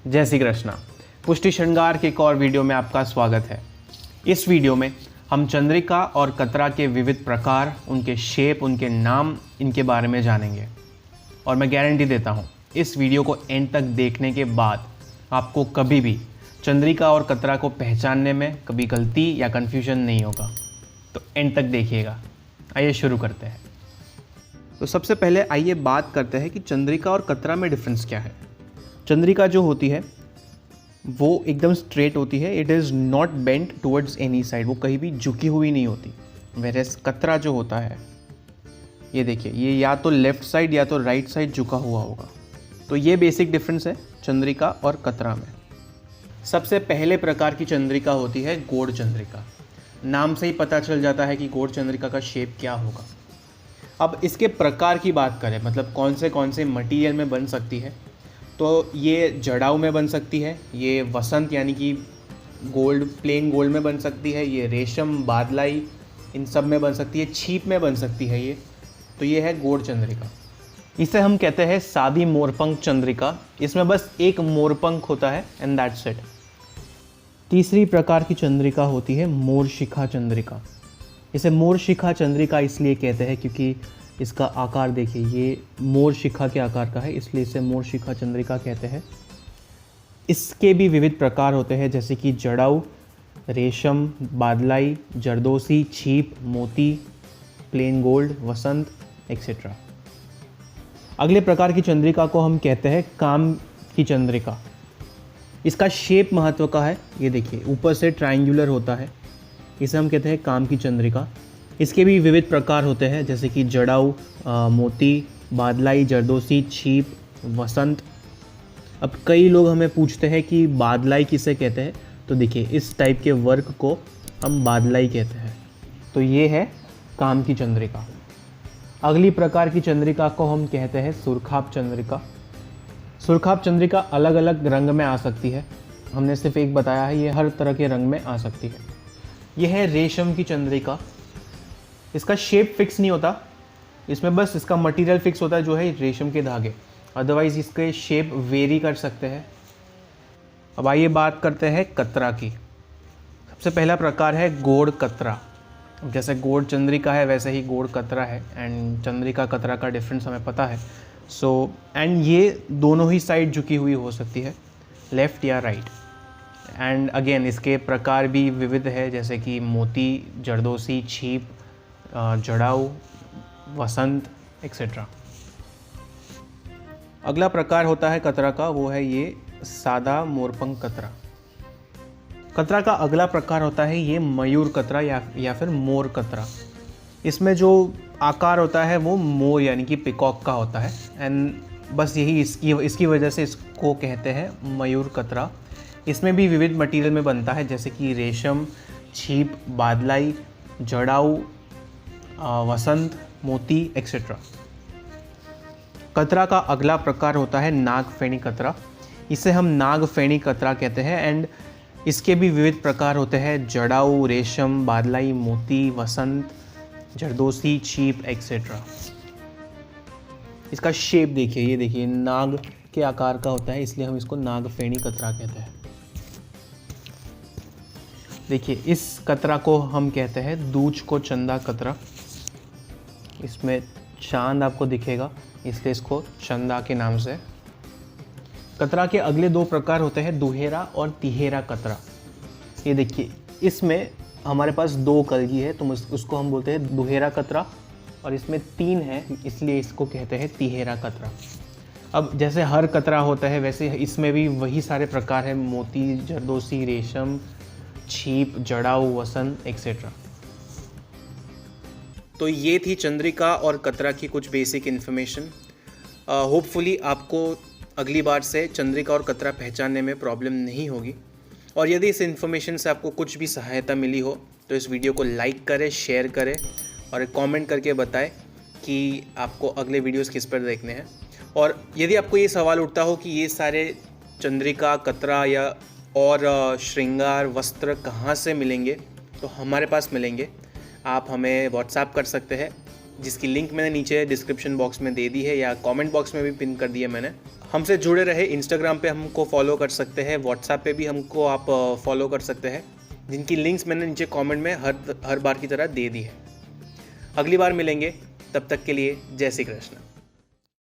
जय श्री कृष्णा। पुष्टि श्रृंगार के एक और वीडियो में आपका स्वागत है। इस वीडियो में हम चंद्रिका और कतरा के विविध प्रकार, उनके शेप, उनके नाम, इनके बारे में जानेंगे। और मैं गारंटी देता हूँ इस वीडियो को एंड तक देखने के बाद आपको कभी भी चंद्रिका और कतरा को पहचानने में कभी गलती या कन्फ्यूजन नहीं होगा। तो एंड तक देखिएगा। आइए शुरू करते हैं। तो सबसे पहले आइए बात करते हैं कि चंद्रिका और कतरा में डिफरेंस क्या है। चंद्रिका जो होती है वो एकदम स्ट्रेट होती है। It is not bent towards any side, वो कहीं भी झुकी हुई नहीं होती। वेरेस कतरा जो होता है, ये देखिए, ये या तो लेफ़्ट साइड या तो राइट साइड झुका हुआ होगा। तो ये बेसिक डिफरेंस है चंद्रिका और कतरा में। सबसे पहले प्रकार की चंद्रिका होती है गोड़ चंद्रिका। नाम से ही पता चल जाता है कि गोड़ चंद्रिका का शेप क्या होगा। अब इसके प्रकार की बात करें, मतलब कौन से मटेरियल में बन सकती है, तो ये जड़ाऊ में बन सकती है, ये वसंत यानी कि गोल्ड, प्लेन गोल्ड में बन सकती है, ये रेशम, बादलाई, इन सब में बन सकती है, छीप में बन सकती है ये। तो ये है गोड़ चंद्रिका। इसे हम कहते हैं सादी मोरपंख चंद्रिका। इसमें बस एक मोरपंख होता है एंड दैट्स इट। तीसरी प्रकार की चंद्रिका होती है मोर शिखा चंद्रिका। इसे मोर शिखा चंद्रिका इसलिए कहते हैं क्योंकि इसका आकार देखिए, ये मोर शिखा के आकार का है, इसलिए इसे मोर शिखा चंद्रिका कहते हैं। इसके भी विविध प्रकार होते हैं, जैसे कि जड़ाऊ, रेशम, बादलाई, जरदोसी, छीप, मोती, प्लेन गोल्ड, वसंत एक्सेट्रा। अगले प्रकार की चंद्रिका को हम कहते हैं काम की चंद्रिका। इसका शेप महत्व का है। ये देखिए, ऊपर से ट्रायंगुलर होता है, इसे हम कहते हैं काम की चंद्रिका। इसके भी विविध प्रकार होते हैं, जैसे कि जड़ाऊ, मोती, बादलाई, जरदोसी, छीप, वसंत। अब कई लोग हमें पूछते हैं कि बादलाई किसे कहते हैं, तो देखिए इस टाइप के वर्क को हम बादलाई कहते हैं। तो ये है काम की चंद्रिका। अगली प्रकार की चंद्रिका को हम कहते हैं सुरखाप चंद्रिका। सुरखाप चंद्रिका अलग अलग रंग में आ सकती है, हमने सिर्फ एक बताया है, ये हर तरह के रंग में आ सकती है। यह है रेशम की चंद्रिका। इसका शेप फिक्स नहीं होता, इसमें बस इसका मटेरियल फिक्स होता है जो है रेशम के धागे। अदरवाइज इसके शेप वेरी कर सकते हैं। अब आइए बात करते हैं कतरा की। सबसे पहला प्रकार है गोड़ कतरा। जैसे गोड़ चंद्रिका है वैसे ही गोड़ कतरा है। एंड चंद्रिका कतरा का डिफरेंस हमें पता है। एंड ये दोनों ही साइड झुकी हुई हो सकती है, लेफ़्ट या राइट। एंड अगेन इसके प्रकार भी विविध है, जैसे कि मोती, जरदोसी, छीप, जड़ाऊ, वसंत एक्सेट्रा। अगला प्रकार होता है कतरा का, वो है ये सादा मोरपंख कतरा। कतरा का अगला प्रकार होता है ये मयूर कतरा या फिर मोर कतरा। इसमें जो आकार होता है वो मोर यानी कि पिकॉक का होता है। एंड बस यही इसकी वजह से इसको कहते हैं मयूर कतरा। इसमें भी विविध मटेरियल में बनता है, जैसे कि रेशम, छीप, बादलाई, जड़ाऊ, वसंत, मोती एक्सेट्रा। कतरा का अगला प्रकार होता है नागफेणी कतरा। इसे हम नागफेणी कतरा कहते हैं। एंड इसके भी विविध प्रकार होते हैं, जड़ाऊ, रेशम, बादलाई, मोती, वसंत, जरदोसी, छीप एक्सेट्रा। इसका शेप देखिए, ये देखिए, नाग के आकार का होता है, इसलिए हम इसको नागफेणी कतरा कहते हैं। देखिए, इस कतरा को हम कहते हैं दूज को चंदा कतरा। इसमें चांद आपको दिखेगा, इसलिए इसको चंदा के नाम से। कतरा के अगले दो प्रकार होते हैं दुहेरा और तिहेरा कतरा। ये देखिए, इसमें हमारे पास दो कलगी है, तो उसको हम बोलते हैं दुहेरा कतरा, और इसमें तीन है, इसलिए इसको कहते हैं तिहेरा कतरा। अब जैसे हर कतरा होता है वैसे इसमें भी वही सारे प्रकार हैं, मोती, जरदोसी, रेशम, छीप, जड़ाऊ, वसंत एक्सेट्रा। तो ये थी चंद्रिका और कतरा की कुछ बेसिक इन्फॉर्मेशन। होपफुली आपको अगली बार से चंद्रिका और कतरा पहचानने में प्रॉब्लम नहीं होगी। और यदि इस इन्फॉर्मेशन से आपको कुछ भी सहायता मिली हो तो इस वीडियो को लाइक करें, शेयर करें और एक कमेंट करके बताएं कि आपको अगले वीडियोस किस पर देखने हैं। और यदि आपको ये सवाल उठता हो कि ये सारे चंद्रिका, कतरा या और श्रृंगार वस्त्र कहाँ से मिलेंगे, तो हमारे पास मिलेंगे। आप हमें व्हाट्सएप कर सकते हैं, जिसकी लिंक मैंने नीचे डिस्क्रिप्शन बॉक्स में दे दी है या कमेंट बॉक्स में भी पिन कर दिया मैंने। हमसे जुड़े रहे। इंस्टाग्राम पे हमको फॉलो कर सकते हैं, व्हाट्सएप पे भी हमको आप फॉलो कर सकते हैं, जिनकी लिंक्स मैंने नीचे कमेंट में हर बार की तरह दे दी है। अगली बार मिलेंगे, तब तक के लिए जय श्री कृष्ण।